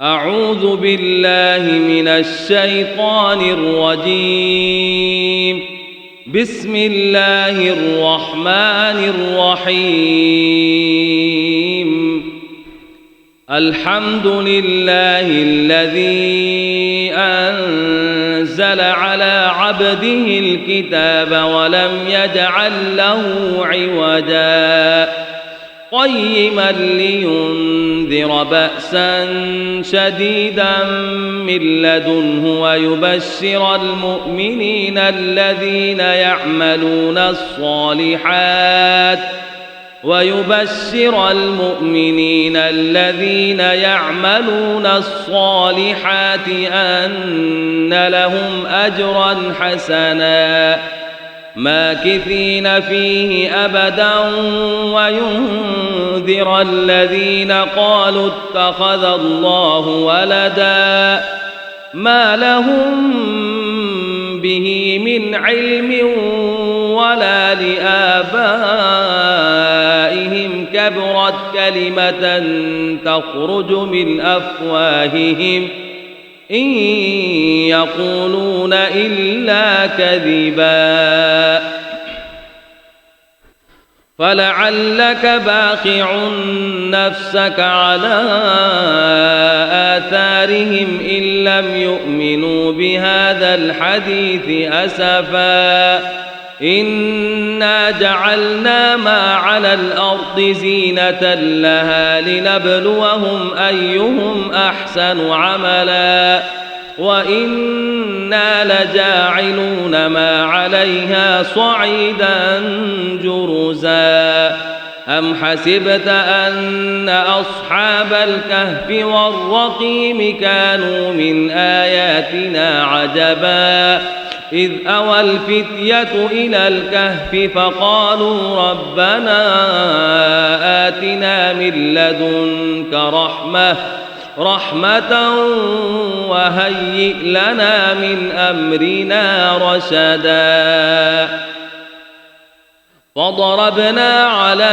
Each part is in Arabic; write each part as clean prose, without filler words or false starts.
أعوذ بالله من الشيطان الرجيم. بسم الله الرحمن الرحيم. الحمد لله الذي أنزل على عبده الكتاب ولم يجعل له عوجا قيما لينذر بأسا شديدا من لدنه ويبشر المؤمنين الذين يعملون الصالحات أن لهم أجرا حسنا ماكثين فيه أبدا وينذر الذين قالوا اتخذ الله ولدا ما لهم به من علم ولا لآبائهم كبرت كلمة تخرج من أفواههم إن يقولون إلا كذبا فلعلك باخع نفسك على آثارهم إن لم يؤمنوا بهذا الحديث أسفا إنا جعلنا ما على الأرض زينة لها لنبلوهم أيهم أحسن عملا وإنا لجاعلون ما عليها صعيدا جرزا أم حسبت أن أصحاب الكهف والرقيم كانوا من آياتنا عجبا إذ أوى الفتية إلى الكهف فقالوا ربنا آتنا من لدنك رحمة وهيئ لنا من أمرنا رشدا فضربنا على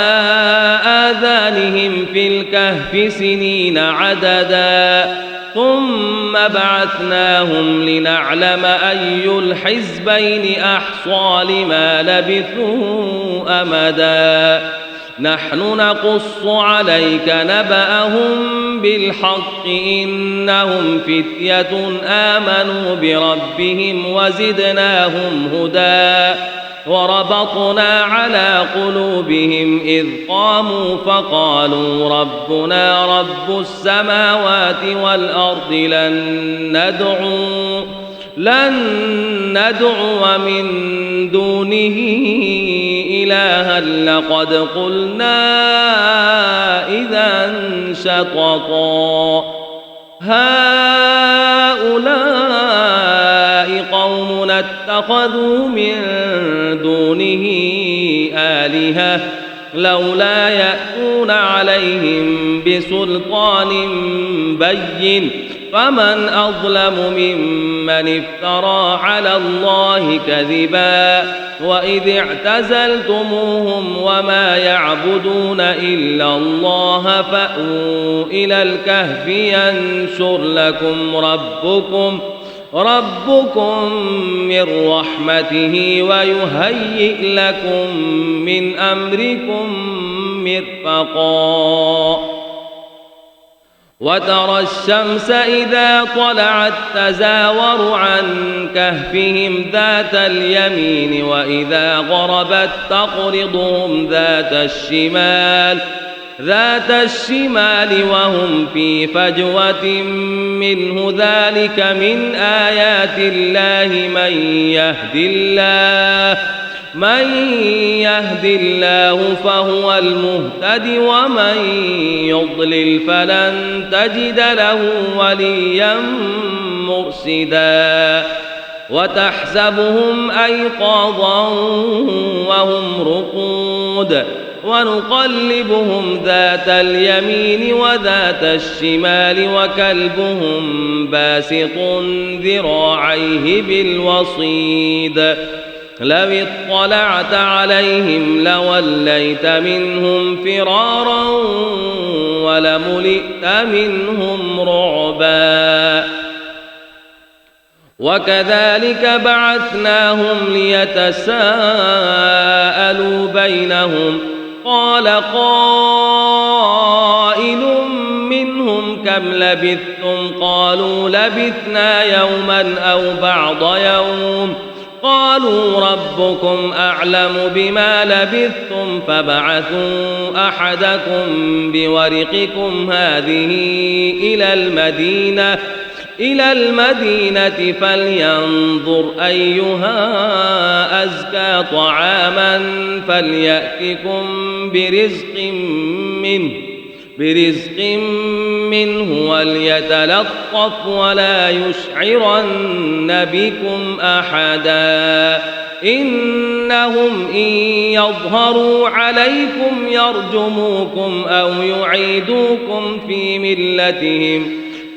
آذانهم في الكهف سنين عددا ثم بعثناهم لنعلم أي الحزبين أحصى لما لبثوا أمدا نحن نقص عليك نبأهم بالحق إنهم فتية آمنوا بربهم وزدناهم هدى وربطنا على قلوبهم إذ قاموا فقالوا ربنا رب السماوات والأرض لن ندعو من دونه إلها لقد قلنا إذا شططا هؤلاء قوم اتخذوا من دونه آلهة لولا يأتون عليهم بسلطان بين فمن أظلم ممن افترى على الله كذبا وإذ اعتزلتموهم وما يعبدون إلا الله فأووا إلى الكهف ينشر لكم ربكم من رحمته ويهيئ لكم من أمركم مرفقا وترى الشمس إذا طلعت تزاور عن كهفهم ذات اليمين وإذا غربت تقرضهم ذات الشمال وهم في فجوة منه ذلك من آيات الله من يهد الله فهو المهتد ومن يضلل فلن تجد له وليا مرشدا وتحسبهم أيقاظا وهم رقود ونقلبهم ذات اليمين وذات الشمال وكلبهم باسط ذراعيه بالوصيد لو اطلعت عليهم لوليت منهم فرارا ولملئت منهم رعبا رعبا وكذلك بعثناهم ليتساءلوا بينهم قال قائل منهم كم لبثتم قالوا لبثنا يوما أو بعض يوم قالوا ربكم أعلم بما لبثتم فابعثوا أحدكم بورقكم هذه إلى المدينة فلينظر أيها أزكى طعاما فليأتكم برزق منه وليتلطف ولا يشعرن بكم أحدا إنهم إن يظهروا عليكم يرجموكم أو يعيدوكم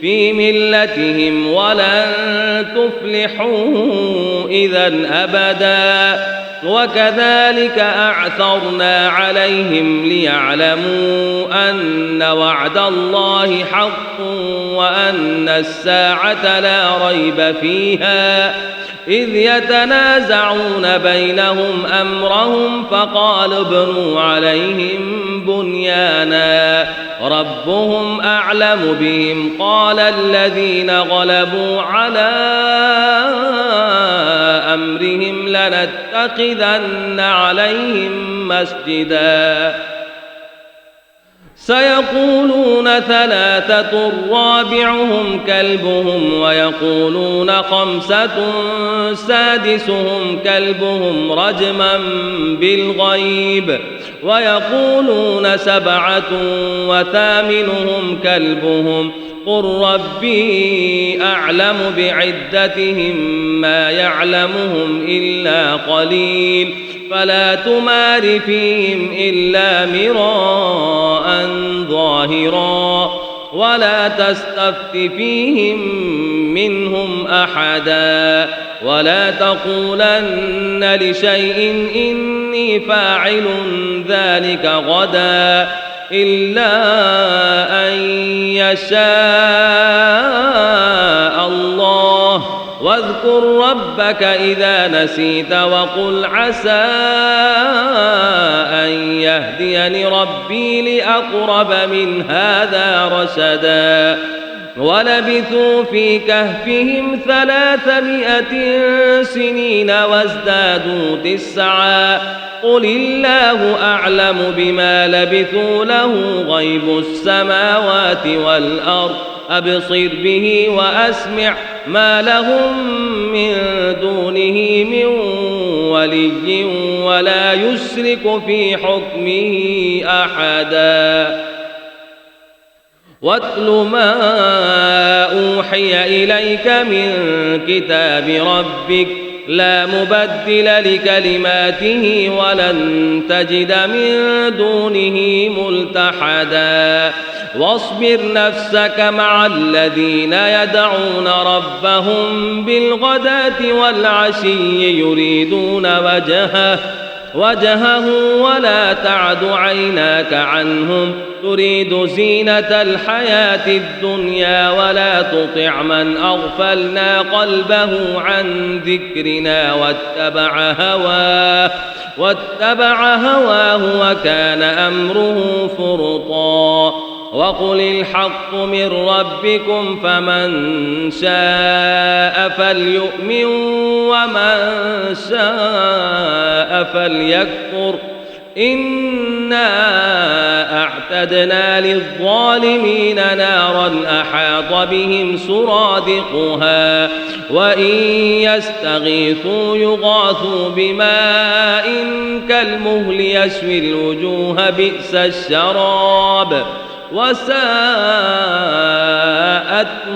في ملتهم ولن تفلحوا إذا أبدا وكذلك أعثرنا عليهم ليعلموا أن وعد الله حق وأن الساعة لا ريب فيها إذ يتنازعون بينهم أمرهم فقال ابنوا عليهم بنيانا ربهم أعلم بهم قال الذين غلبوا على أمرهم لنتخذن عليهم مسجدا سيقولون ثلاثة رابعهم كلبهم ويقولون خمسة سادسهم كلبهم رجما بالغيب ويقولون سبعة وثامنهم كلبهم قل ربي أعلم بعدتهم ما يعلمهم إلا قليل فلا تمار فيهم إلا مراء ظاهرا ولا تستفت فيهم منهم أحدا ولا تقولن لشيء إني فاعل ذلك غدا إلا أن يشاء الله واذكر ربك إذا نسيت وقل عسى أن يهديني ربي لأقرب من هذا رشدا ولبثوا في كهفهم 300 سنين وازدادوا 9 قل الله أعلم بما لبثوا له غيب السماوات والأرض أبصر به وأسمع ما لهم من دونه من ولي ولا يشرك في حكمه أحدا واتل ما أوحي إليك من كتاب ربك لا مبدل لكلماته ولن تجد من دونه ملتحدا واصبر نفسك مع الذين يدعون ربهم بالغداة والعشي يريدون وجهه ولا تعد عيناك عنهم تريد زينة الحياة الدنيا ولا تطع من أغفلنا قلبه عن ذكرنا واتبع هواه وكان أمره فرطا وقل الحق من ربكم فمن شاء فليؤمن ومن شاء فليكفر إنا أعتدنا للظالمين نارا أحاط بهم سرادقها وإن يستغيثوا يغاثوا بماء كالمهل يشوي الوجوه بئس الشراب وساءت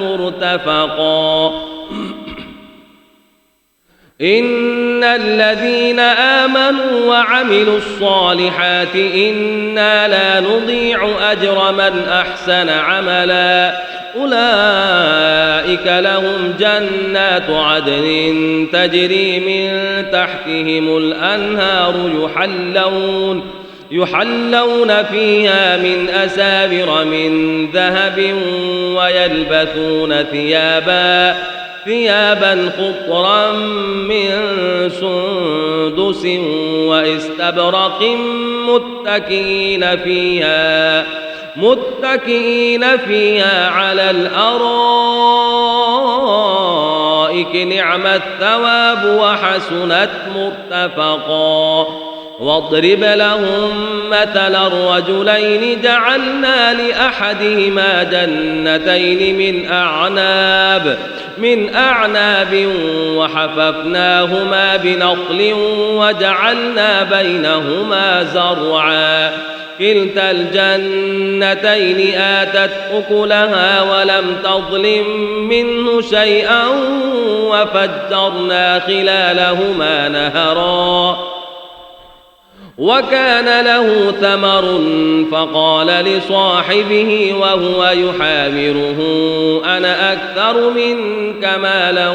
مرتفقا إن الذين آمنوا وعملوا الصالحات إنا لا نضيع أجر من أحسن عملا أولئك لهم جنات عدن تجري من تحتهم الأنهار يحلون فيها من أساور من ذهب ويلبسون ثيابا خضرا من سندس واستبرق متكئين فيها على الأرائك نعم الثواب وحسنت مرتفقا واضرب لهم مثلا الرجلين جعلنا لأحدهما جنتين من أعناب وحففناهما بنخل وجعلنا بينهما زرعا كلتا الجنتين آتت أكلها ولم تظلم منه شيئا وفجرنا خلالهما نهرا وكان له ثمر فقال لصاحبه وهو يحاوره أنا أكثر منك مالا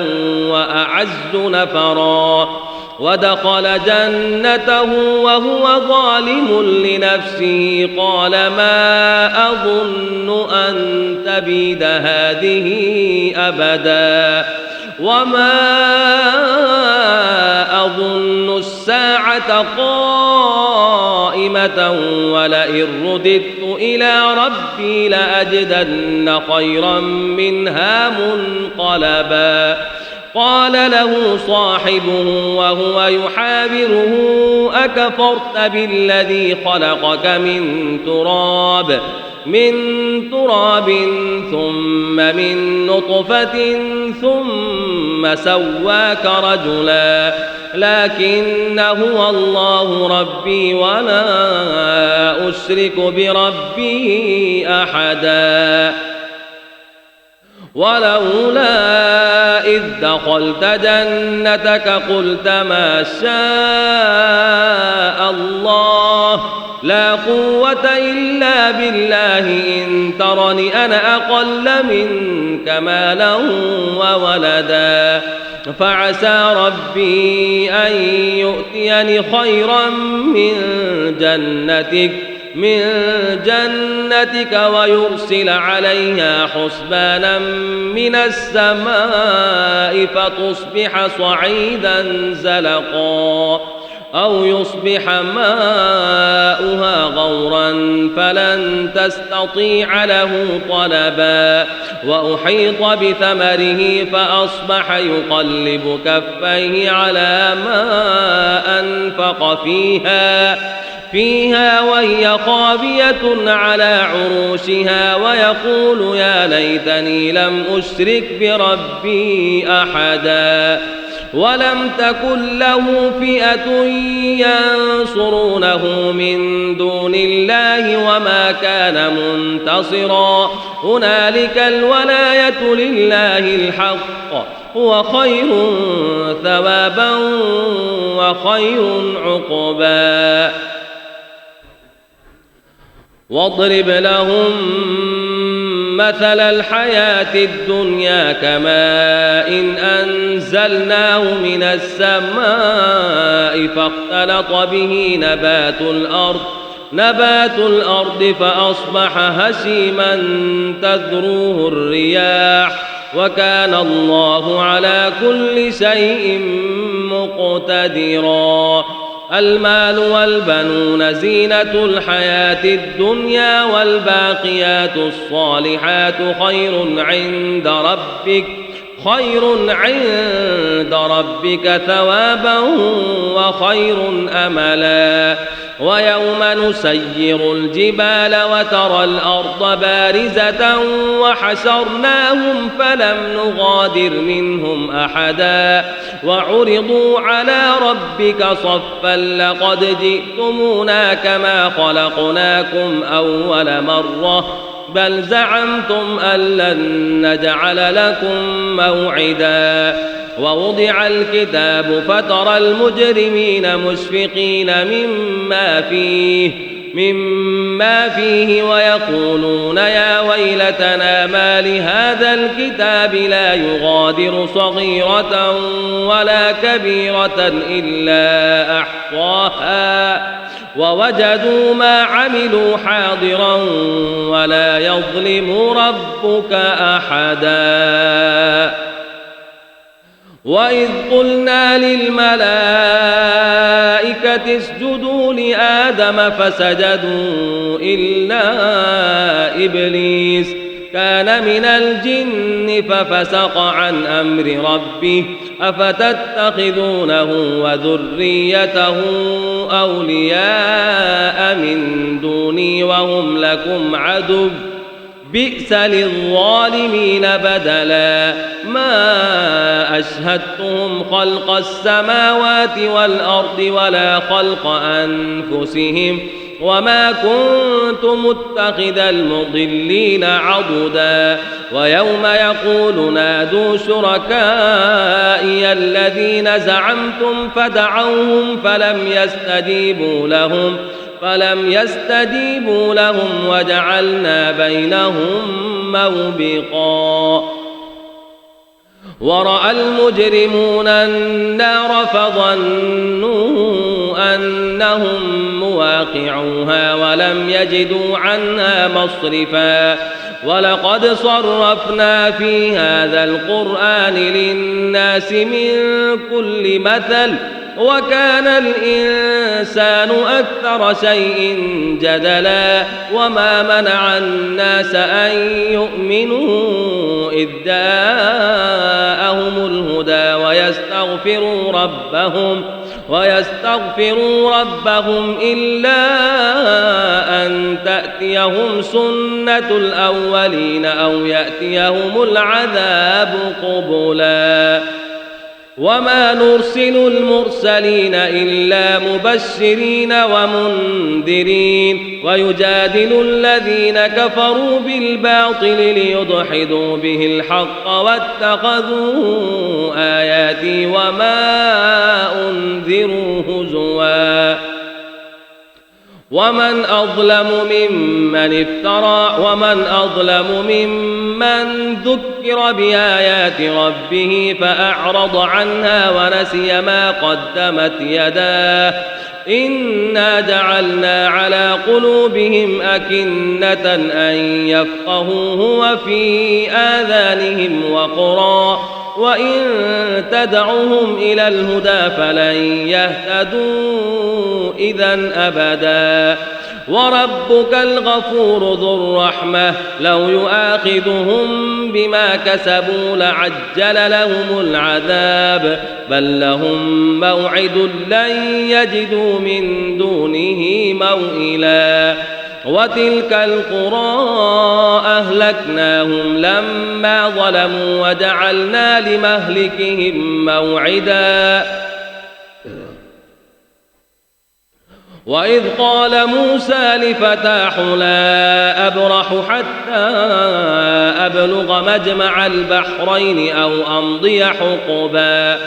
وأعز نفرا ودخل جنته وهو ظالم لنفسه قال ما أظن أن تبيد هذه أبدا وما أظن الساعة قائمة ولئن رددت إلى ربي لأجدن خيرا منها منقلبا قال له صاحبه وهو يحاوره أكفرت بالذي خلقك من تراب ثم من نطفة ثم سواك رجلا لكن هو الله ربي ولا أشرك بربي أحدا ولولا إذ دخلت جنتك قلت ما شاء الله لا قوة إلا بالله إن ترني أنا أقل منك مالا وولدا فعسى ربي أن يؤتيني خيرا من جنتك ويرسل عليها حسبانا من السماء فتصبح صعيدا زلقا أو يصبح ماؤها غورا فلن تستطيع له طلبا وأحيط بثمره فأصبح يقلب كفيه على ما أنفق فيها وهي خاوية على عروشها ويقول يا ليتني لم أشرك بربي أحدا ولم تكن له فئة ينصرونه من دون الله وما كان منتصرا هنالك الولاية لله الحق هو خير ثوابا وخير عقبا واضرب لهم مثل الحياة الدنيا كماء إن أنزلناه من السماء فاختلط به نبات الأرض فأصبح هشيما تذروه الرياح وكان الله على كل شيء مقتدرا المال والبنون زينة الحياة الدنيا والباقيات الصالحات خير عند ربك ثوابا وخير أملا ويوم نسير الجبال وترى الأرض بارزة وحشرناهم فلم نغادر منهم أحدا وعرضوا على ربك صفا لقد جئتمونا كما خلقناكم أول مرة بل زعمتم أن لن نجعل لكم موعدا ووضع الكتاب فترى المجرمين مشفقين مما فيه مما فيه ويقولون يا ويلتنا ما لهذا الكتاب لا يغادر صغيرة ولا كبيرة إلا أحصاها ووجدوا ما عملوا حاضرا ولا يظلم ربك أحدا. وإذ قلنا للملائكة اسجدوا لآدم فسجدوا إلا إبليس كان من الجن ففسق عن أمر ربه أفتتخذونه وذريته أولياء من دوني وهم لكم عدو بئس للظالمين بدلا. ما أشهدتهم خلق السماوات والأرض ولا خلق أنفسهم وما كنت متخذ المضلين عضدا. ويوم يقول نادوا شركائي الذين زعمتم فدعوهم فلم يستجيبوا لهم وجعلنا بينهم موبقا. ورأى المجرمون النار فظنوا أنهم مواقعوها ولم يجدوا عنها مصرفا. ولقد صرفنا في هذا القرآن للناس من كل مثل وكان الإنسان أكثر شيء جدلا. وما منع الناس أن يؤمنوا إذ جاءهم الهدى ويستغفروا ربهم إلا أن تأتيهم سنة الأولين أو يأتيهم العذاب قبلا. وما نرسل المرسلين إلا مبشرين ومنذرين ويجادل الذين كفروا بالباطل ليدحضوا به الحق واتخذوا آياتي وما أنذروا هزوا. ومن أظلم ممن ذكر بآيات ربه فأعرض عنها ونسي ما قدمت يداه إنا جعلنا على قلوبهم أكنة أن يفقهوه وفي آذانهم وقرا وإن تدعوهم إلى الهدى فلن يهتدوا إذا أبدا. وربك الغفور ذو الرحمة لو يؤاخذهم بما كسبوا لعجل لهم العذاب بل لهم موعد لن يجدوا من دونه موئلا. وتلك القرى أهلكناهم لما ظلموا وجعلنا لمهلكهم موعدا. وإذ قال موسى لفتاه لا أبرح حتى أبلغ مجمع البحرين أو أمضي حقبا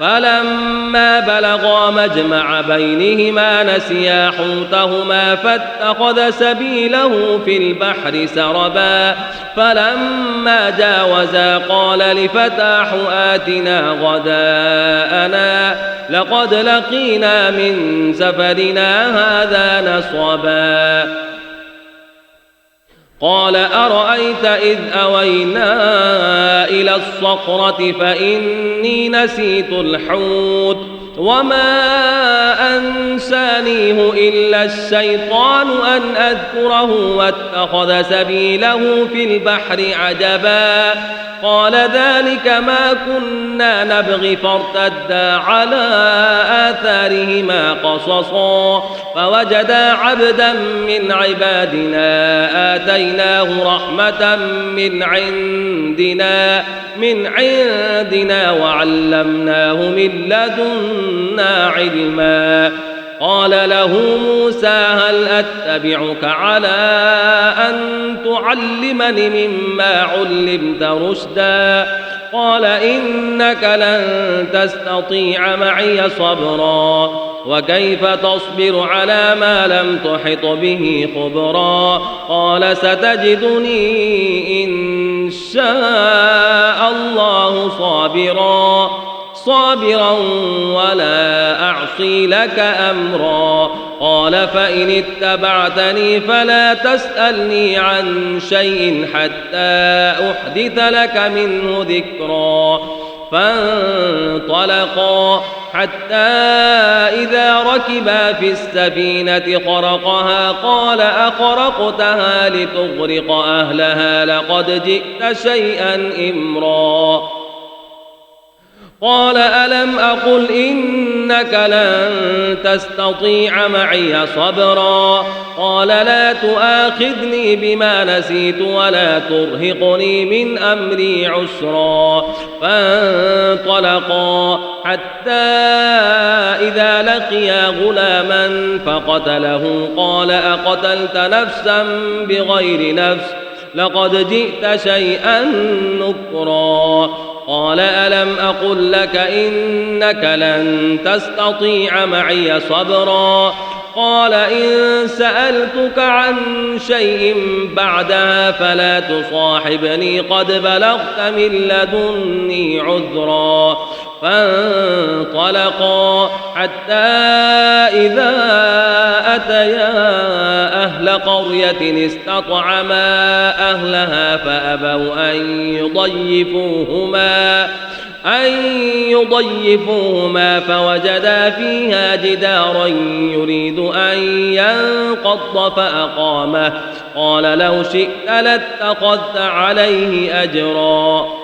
فلما بلغا مجمع بينهما نسيا حوتهما فاتخذ سبيله في البحر سربا فلما جاوزا قال لفتاه آتنا غداءنا لقد لقينا من سفرنا هذا نصبا. قال أرأيت إذ أوينا إلى الصخرة فإني نسيت الحوت وما أنسانيه إلا الشيطان أن أذكره واتخذ سبيله في البحر عجبا. قال ذلك ما كنا نبغي فارتدا على آثارهما قصصا فوجدا عبدا من عبادنا آتيناه رحمة من عندنا وعلمناه من لدنا علما. قال له موسى هل أتبعك على أن تعلمني مما علمت رشدا قال إنك لن تستطيع معي صبرا وكيف تصبر على ما لم تحط به خبرا قال ستجدني إن شاء الله صابرا ولا أعصي لك أمرا قال فإن اتبعتني فلا تسألني عن شيء حتى أحدث لك منه ذكرا فانطلقا حتى إذا ركبا في السفينة خرقها قال أخرقتها لتغرق أهلها لقد جئت شيئا إمرا قال ألم أقل إنك لن تستطيع معي صبرا قال لا تؤاخذني بما نسيت ولا ترهقني من أمري عسرا فانطلقا حتى إذا لقيا غلاما فقتله قال أقتلت نفسا بغير نفس لقد جئت شيئا نكرا قال ألم أقل لك إنك لن تستطيع معي صبرا قال إن سألتك عن شيء بعدها فلا تصاحبني قد بلغت من لدني عذرا فانطلقا حتى إذا أتيا أهل قرية استطعما أهلها فأبوا أن يضيفوهما فوجدا فيها جدارا يريد أن ينقض فأقامه قال لو شئت لاتخذت عليه أجرا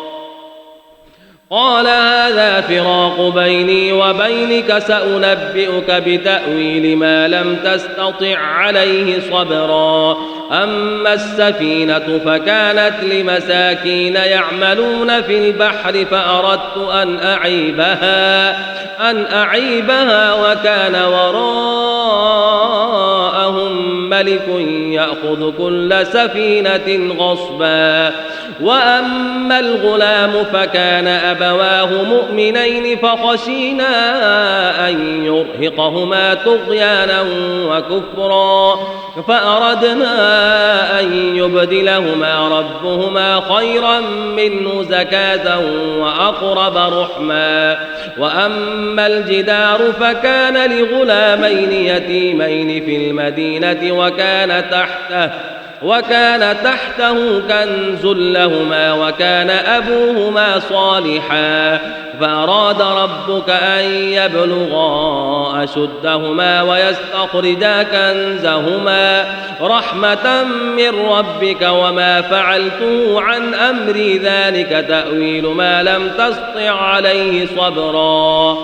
قال هذا فراق بيني وبينك سأنبئك بتأويل ما لم تستطع عليه صبرا أما السفينة فكانت لمساكين يعملون في البحر فأردت أن أعيبها وكان وراءهم ملك يأخذ كل سفينة غصبا وأما الغلام فكان أبواه مؤمنين فخشينا أن يرهقهما طغيانا وكفرا فأردنا أن يبدلهما ربهما خيرا منه زكاة وأقرب رحما وأما الجدار فكان لغلامين يتيمين في المدينة وكان تحته كنز لهما وكان أبوهما صالحا فأراد ربك أن يبلغا أشدهما ويستخرجا كنزهما رحمة من ربك وما فعلته عن أمري ذلك تأويل ما لم تسطع عليه صبرا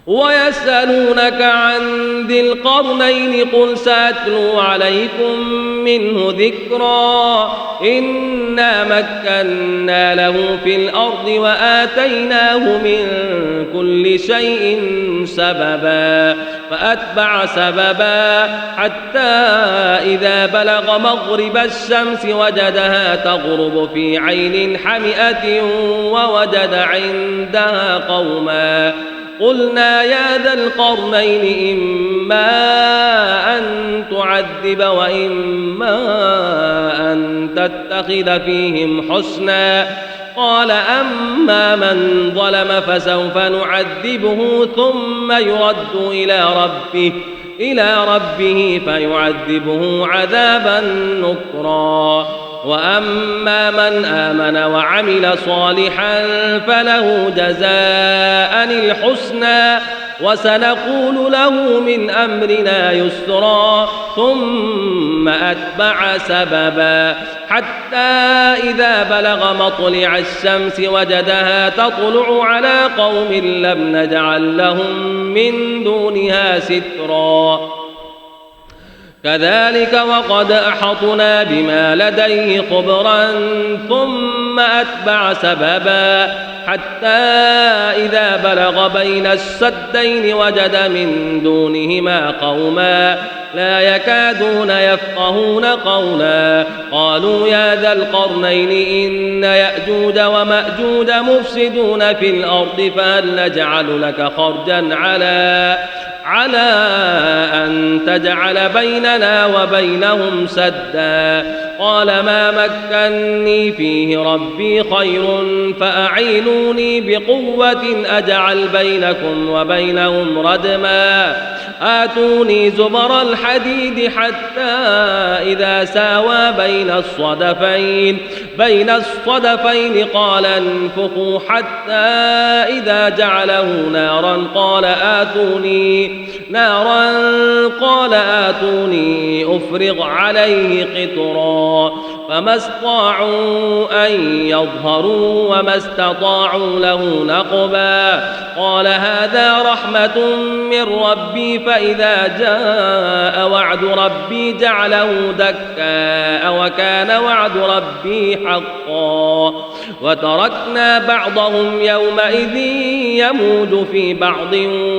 ويسألونك عن ذي القرنين قل سأتلو عليكم منه ذكرا إنا مكنا له في الأرض وآتيناه من كل شيء سببا فأتبع سببا حتى إذا بلغ مغرب الشمس وجدها تغرب في عين حمئة ووجد عندها قوما قلنا يا ذا القرنين إما أن تعذب وإما أن تتخذ فيهم حسنا قال أما من ظلم فسوف نعذبه ثم يرد إلى ربه فيعذبه عذابا نكرا وأما من آمن وعمل صالحا فله جزاء الحسنى وسنقول له من أمرنا يسرا ثم أتبع سببا حتى إذا بلغ مطلع الشمس وجدها تطلع على قوم لم نجعل لهم من دونها سترا كذلك وقد أحطنا بما لديه خبرا ثم أتبع سببا حتى إذا بلغ بين السدين وجد من دونهما قوما لا يكادون يفقهون قولا قالوا يا ذا القرنين إن يأجوج ومأجوج مفسدون في الأرض فهل نجعل لك خرجا على أن تجعل بيننا وبينهم سدا قال ما مكني فيه ربي خير فأعينوني بقوة أجعل بينكم وبينهم ردما آتوني زبر الحديد حتى إذا ساوى بين الصدفين قال انفخوا حتى إذا جعله نارا قال آتوني أفرغ عليه قطرا فما استطاعوا أن يظهروا وما استطاعوا له نقبا قال هذا رحمة من ربي فإذا جاء وعد ربي جعله دكاء وكان وعد ربي حقا وتركنا بعضهم يومئذ يموج في بعض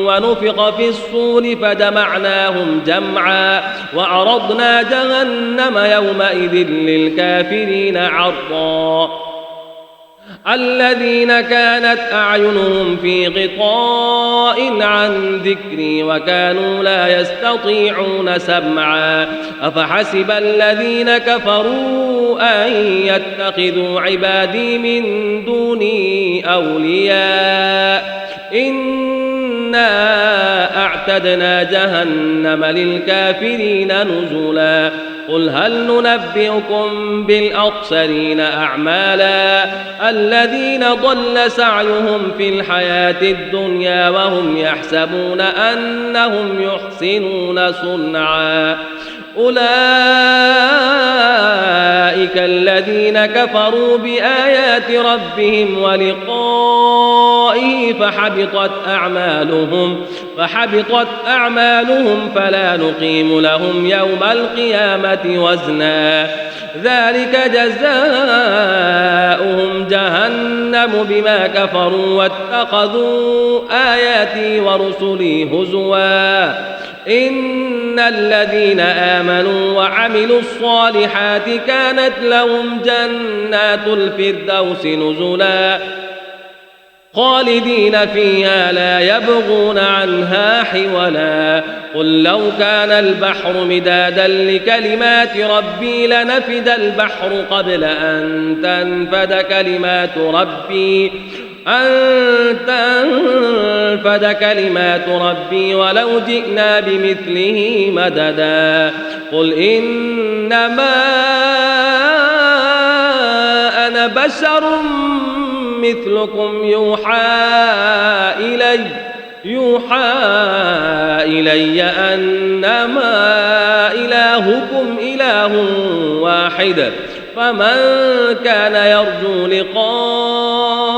ونفخ في الصور فجمعناهم جمعا وعرضنا جهنم يومئذ للكافرين عرضا الذين كانت أعينهم في غطاء عن ذكري وكانوا لا يستطيعون سمعا أفحسب الذين كفروا أن يتخذوا عبادي من دوني أولياء إنا أعتدنا جهنم للكافرين نزلا قل هل ننبئكم بالأخسرين أعمالا الذين ضل سعيهم في الحياة الدنيا وهم يحسبون أنهم يحسنون صنعا أولئك الذين كفروا بآيات ربهم ولقائه فحبطت أعمالهم فلا نقيم لهم يوم القيامة وزنا ذلك جزاؤهم جهنم بما كفروا واتخذوا آياتي ورسلي هزوا إن الذين آمنوا وعملوا الصالحات كانت لهم جنات الفردوس نزلا خالدين فيها لا يبغون عنها حولا قل لو كان البحر مدادا لكلمات ربي لنفد البحر قبل أن تنفد كلمات ربي ولو جئنا بمثله مددا قل إنما أنا بشر مثلكم يوحى إلي أنما إلهكم إله واحد فمن كان يرجو لقاء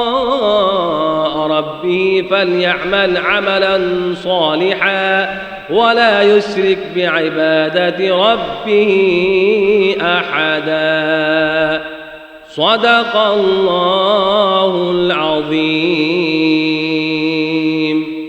ربه فليعمل عملا صالحا ولا يشرك بعبادة ربه أحدا صدق الله العظيم.